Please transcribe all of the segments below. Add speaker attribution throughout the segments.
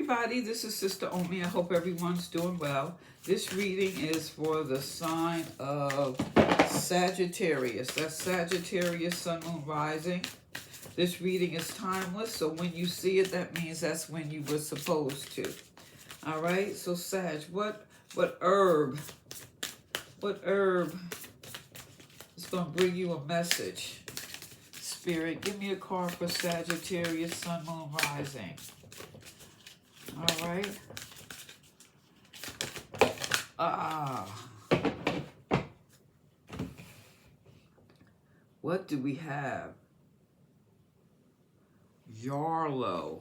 Speaker 1: everybody, this is Sister Omi. I hope everyone's doing well. This reading is for the sign of Sagittarius. That's Sagittarius, Sun, Moon, Rising. This reading is timeless, so when you see it, that means that's when you were supposed to. All right, so Sag, what herb is going to bring you a message? Spirit, give me a card for Sagittarius, Sun, Moon, Rising. All right. What do we have? Yarrow.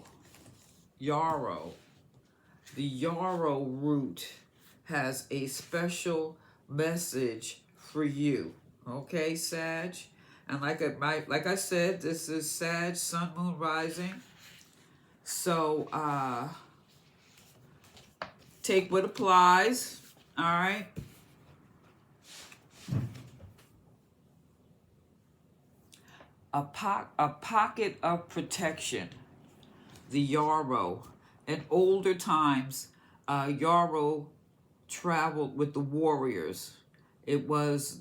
Speaker 1: The yarrow root has a special message for you. Okay, Sag? And like I said, this is Sag, Sun, Moon, Rising. So, take what applies, all right? A pocket of protection, the yarrow. In older times, yarrow traveled with the warriors. It was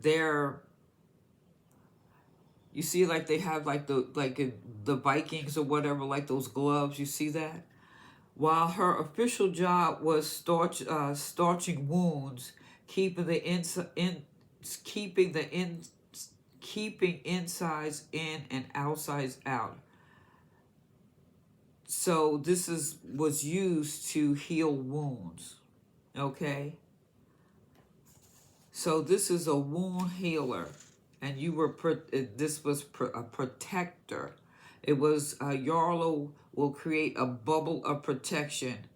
Speaker 1: their, you see, like they have like the Vikings or whatever, like those gloves, you see that? While her official job was staunching wounds, keeping insides in and outsides out. So this was used to heal wounds. Okay. So this is a wound healer, and this was a protector. It was Yarrow will create a bubble of protection,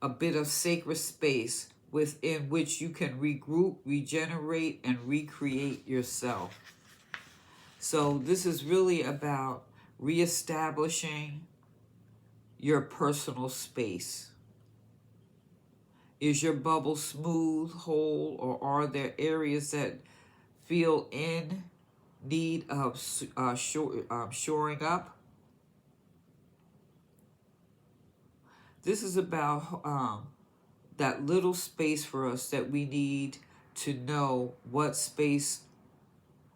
Speaker 1: a bit of sacred space within which you can regroup, regenerate, and recreate yourself. So this is really about reestablishing your personal space. Is your bubble smooth, whole, or are there areas that feel in need of shoring up? This is about that little space for us that we need to know what space,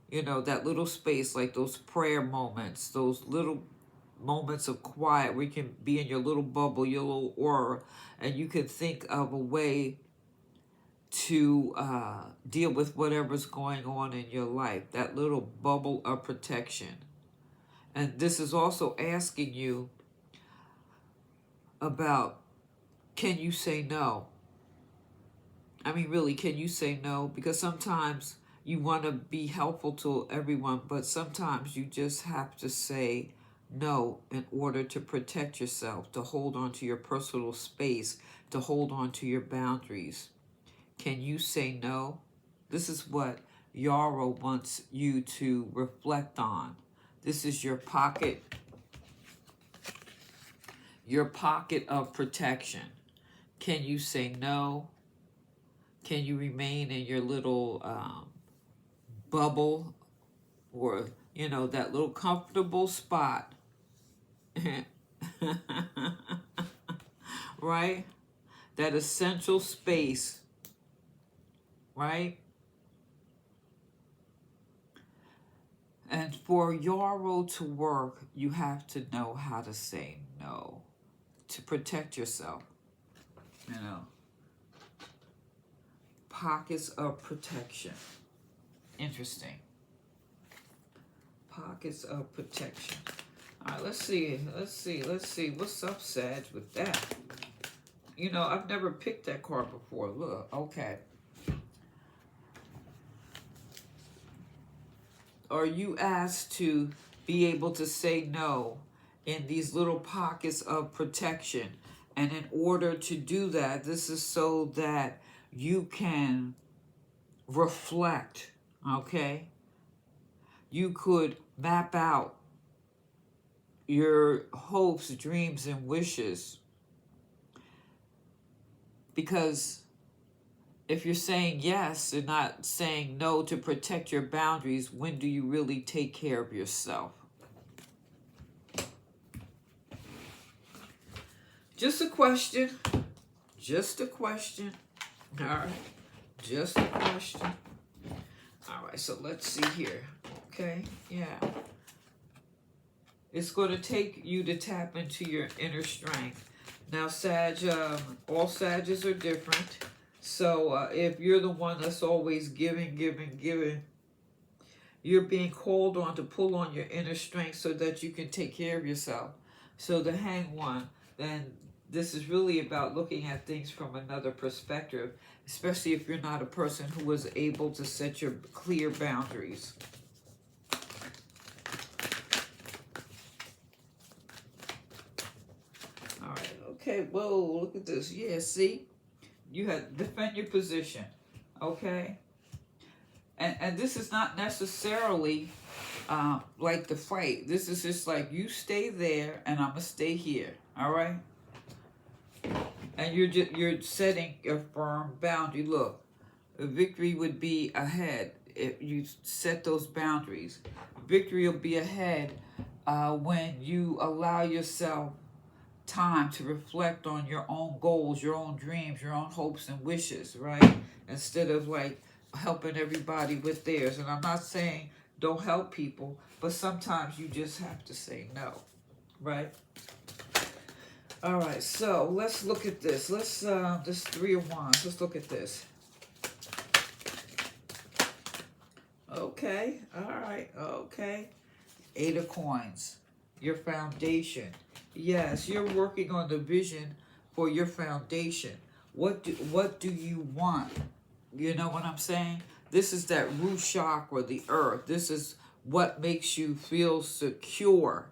Speaker 1: that little space, like those prayer moments, those little moments of quiet where you can be in your little bubble, your little aura, and you can think of a way to deal with whatever's going on in your life, that little bubble of protection. And this is also asking you about, can you say no? I mean, really, can you say no? Because sometimes you want to be helpful to everyone, but sometimes you just have to say no in order to protect yourself, to hold on to your personal space, to hold on to your boundaries. Can you say no? This is what Yarrow wants you to reflect on. This is your pocket of protection. Can you say no? Can you remain in your little bubble, or, that little comfortable spot? Right? That essential space, right? And for Yarrow to work, you have to know how to say no, to protect yourself, Pockets of protection. Interesting. Pockets of protection. All right, let's see. What's up, Sag, with that? I've never picked that card before. Look, okay. Are you asked to be able to say no in these little pockets of protection? And in order to do that, this is so that you can reflect, okay? You could map out your hopes, dreams, and wishes. Because if you're saying yes and not saying no to protect your boundaries, when do you really take care of yourself? Just a question. Just a question. All right. Just a question. All right, so let's see here. Okay, yeah. It's going to take you to tap into your inner strength. Now, Sag, all Sages are different. So if you're the one that's always giving, you're being called on to pull on your inner strength so that you can take care of yourself. So the Hanged One, then this is really about looking at things from another perspective, especially if you're not a person who was able to set your clear boundaries. All right, okay, whoa, look at this. Yeah, see? You had defend your position, okay? And this is not necessarily like the fight. This is just like you stay there and I'm gonna stay here. All right. And you're setting a firm boundary. Look, victory would be ahead if you set those boundaries. Victory will be ahead when you allow yourself time to reflect on your own goals, your own dreams, your own hopes and wishes, right? Instead of like helping everybody with theirs. And I'm not saying don't help people, but sometimes you just have to say no, right? All right, so let's look at this. Let's this Three of Wands. Let's look at this. Okay, all right, okay. Eight of Coins, your foundation. Yes, you're working on the vision for your foundation. What do you want? You know what I'm saying? This is that root chakra, the earth. This is what makes you feel secure.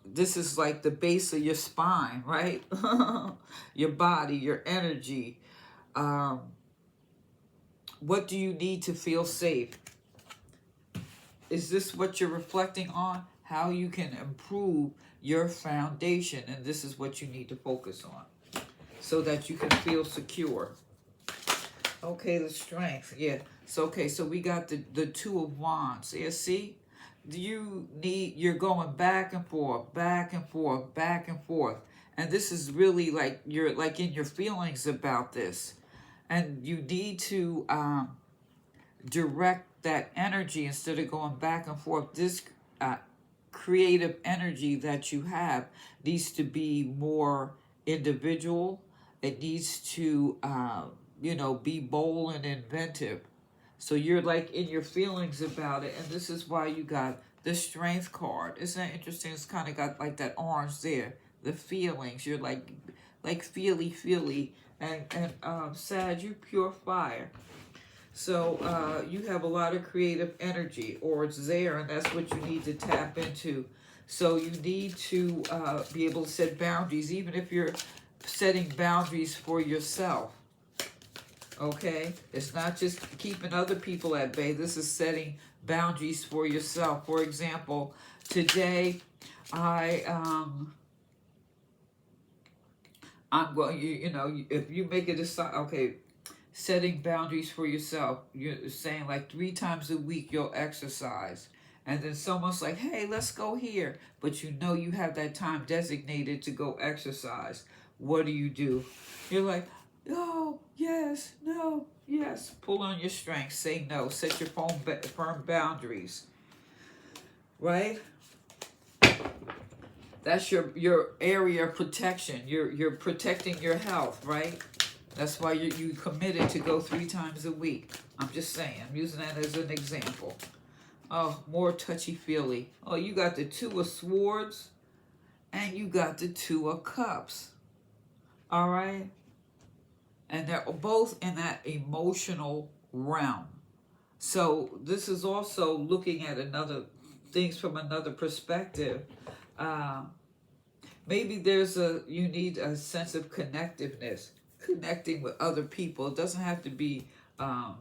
Speaker 1: This is like the base of your spine, right? Your body, your energy. What do you need to feel safe? Is this what you're reflecting on? How you can improve your foundation, and this is what you need to focus on so that you can feel secure. Okay, the Strength. Yeah. So okay, so we got the Two of Wands. Yeah, see? You're going back and forth, back and forth, back and forth. And this is really like you're like in your feelings about this. And you need to direct that energy instead of going back and forth. This creative energy that you have needs to be more individual. It needs to, be bold and inventive. So you're like in your feelings about it. And this is why you got the Strength card. Isn't that interesting? It's kind of got like that orange there. The feelings. You're like feely. And Sag, you pure fire. So you have a lot of creative energy, or it's there, and that's what you need to tap into. So you need to be able to set boundaries, even if you're setting boundaries for yourself. Okay? It's not just keeping other people at bay. This is setting boundaries for yourself. For example, today I'm going, if you make a decide, okay, setting boundaries for yourself. You're saying like 3 times a week you'll exercise. And then someone's like, hey, let's go here. But you know you have that time designated to go exercise. What do? You're like, oh, yes, no, yes. Pull on your strength. Say no. Set your firm boundaries. Right? That's your area of protection. You're protecting your health, right? That's why you committed to go 3 times a week. I'm just saying. I'm using that as an example. Oh, more touchy-feely. Oh, you got the Two of Swords and you got the Two of Cups. All right? And they're both in that emotional realm. So this is also looking at things from another perspective. Maybe you need a sense of connectiveness. Connecting with other people. It doesn't have to be a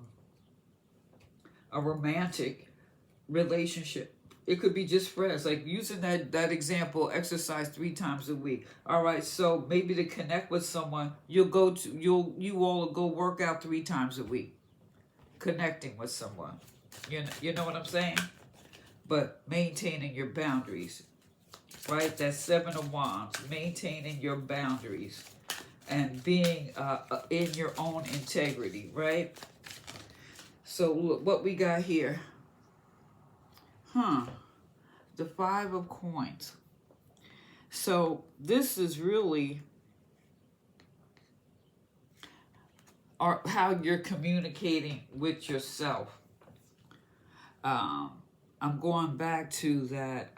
Speaker 1: romantic relationship. It could be just friends. Like using that example, exercise 3 times a week. All right, so maybe to connect with someone, you all go work out 3 times a week. Connecting with someone. You know what I'm saying? But maintaining your boundaries. right? That's Seven of Wands, maintaining your boundaries and being in your own integrity, right? So look what we got here. The Five of Coins. So this is really how you're communicating with yourself. I'm going back to that.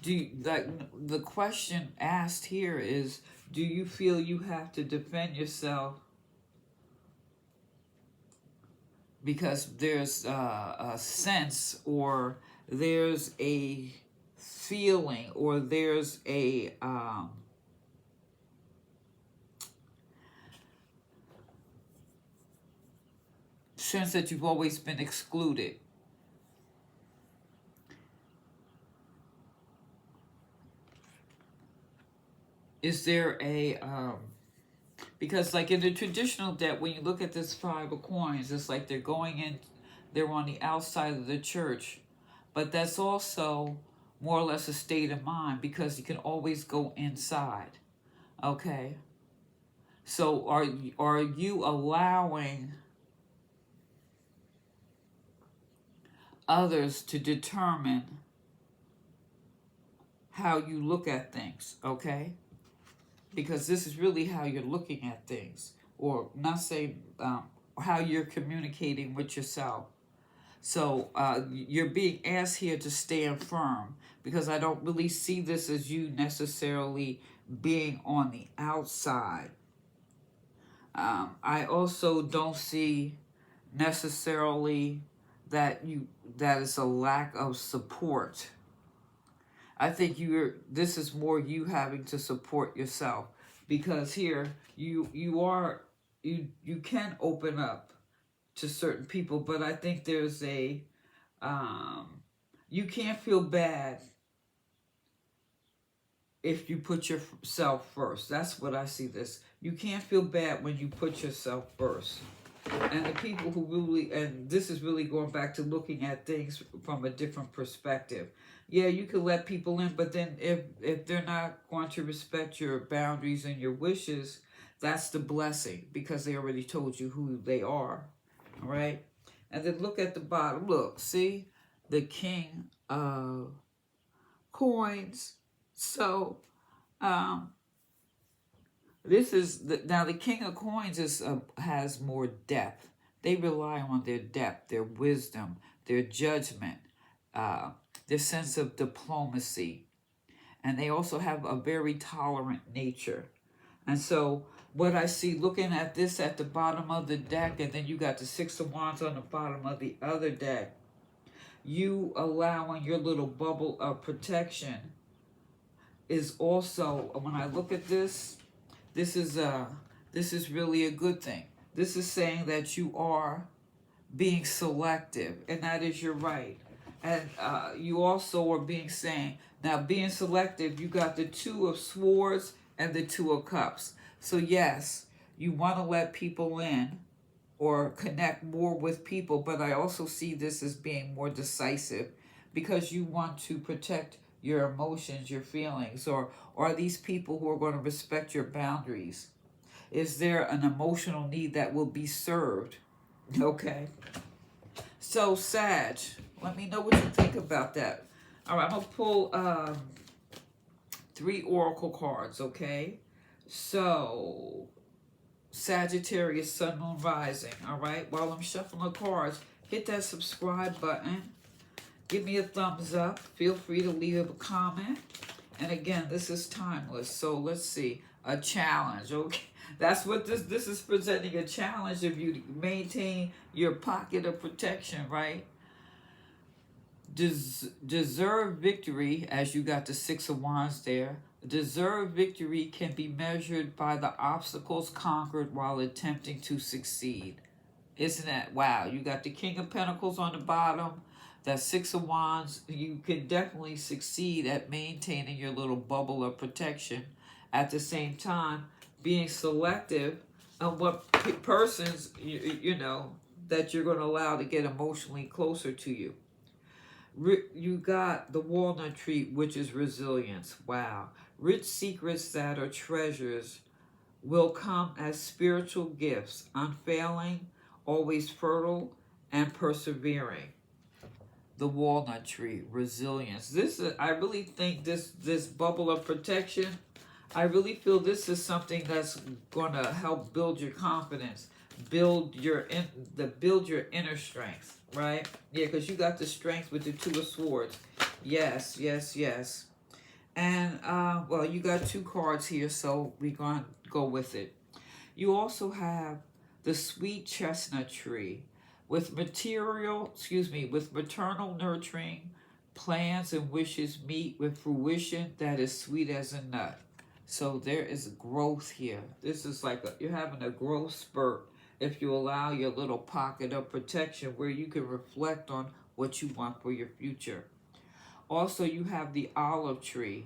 Speaker 1: The question asked here is, do you feel you have to defend yourself because there's a sense, or there's a feeling, or there's a sense that you've always been excluded? Is there a because like in the traditional deck, when you look at this Five of Coins, it's like they're going in, they're on the outside of the church, but that's also more or less a state of mind, because you can always go inside. Okay, so are you allowing others to determine how you look at things? Okay, because this is really how you're looking at things, or not say how you're communicating with yourself. So you're being asked here to stand firm, because I don't really see this as you necessarily being on the outside. I also don't see necessarily that is a lack of support. I think this is more you having to support yourself, because here you can open up to certain people, but I think there's a you can't feel bad if you put yourself first. That's what I see this. You can't feel bad when you put yourself first. And the people who really, and this is really going back to looking at things from a different perspective. Yeah, you can let people in, but then if they're not going to respect your boundaries and your wishes, that's the blessing, because they already told you who they are. All right? And then look at the bottom. Look, see? The King of Coins. So, this is now the King of Coins has more depth. They rely on their depth, their wisdom, their judgment, their sense of diplomacy, and they also have a very tolerant nature. And so, what I see looking at this at the bottom of the deck, and then you got the Six of Wands on the bottom of the other deck, you allowing your little bubble of protection is also, when I look at this, this is really a good thing. This is saying that you are being selective, and that is your right. And you also are being selective, you got the Two of Swords and the Two of Cups. So yes, you want to let people in or connect more with people, but I also see this as being more decisive, because you want to protect your emotions, your feelings, or are these people who are going to respect your boundaries? Is there an emotional need that will be served? Okay. So, Sag, let me know what you think about that. All right, I'm going to pull 3 oracle cards, okay? So, Sagittarius, Sun, Moon, Rising, all right? While I'm shuffling the cards, hit that subscribe button. Give me a thumbs up. Feel free to leave a comment. And again, this is timeless. So let's see. A challenge, okay? That's what this is presenting, a challenge of you to maintain your pocket of protection, right? Deserve victory, as you got the Six of Wands there. Deserved victory can be measured by the obstacles conquered while attempting to succeed. Isn't that wow? You got the King of Pentacles on the bottom, that Six of Wands. You can definitely succeed at maintaining your little bubble of protection. At the same time, being selective on what persons, you know, that you're going to allow to get emotionally closer to you. You got the walnut tree, which is resilience. Wow. Rich secrets that are treasures will come as spiritual gifts, unfailing, always fertile, and persevering. The walnut tree, resilience. This is, I really think this bubble of protection, I really feel this is something that's gonna help build your confidence, build your inner strength, right? Yeah, because you got the strength with the Two of Swords. Yes, yes, yes. And well, you got two cards here, so we're gonna go with it. You also have the sweet chestnut tree with maternal nurturing, plans and wishes meet with fruition that is sweet as a nut. So there is growth here. This is like you're having a growth spurt if you allow your little pocket of protection where you can reflect on what you want for your future. Also, you have the olive tree.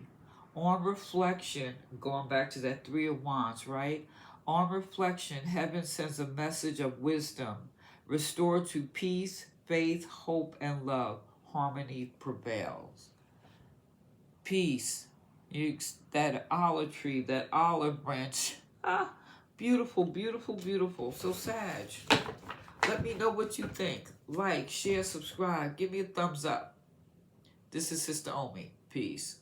Speaker 1: On reflection, going back to that Three of Wands, right? On reflection, heaven sends a message of wisdom. Restored to peace, faith, hope, and love. Harmony prevails. Peace. That olive tree, that olive branch. Ah, beautiful, beautiful, beautiful. So, Sag, let me know what you think. Like, share, subscribe. Give me a thumbs up. This is Sister Omi. Peace.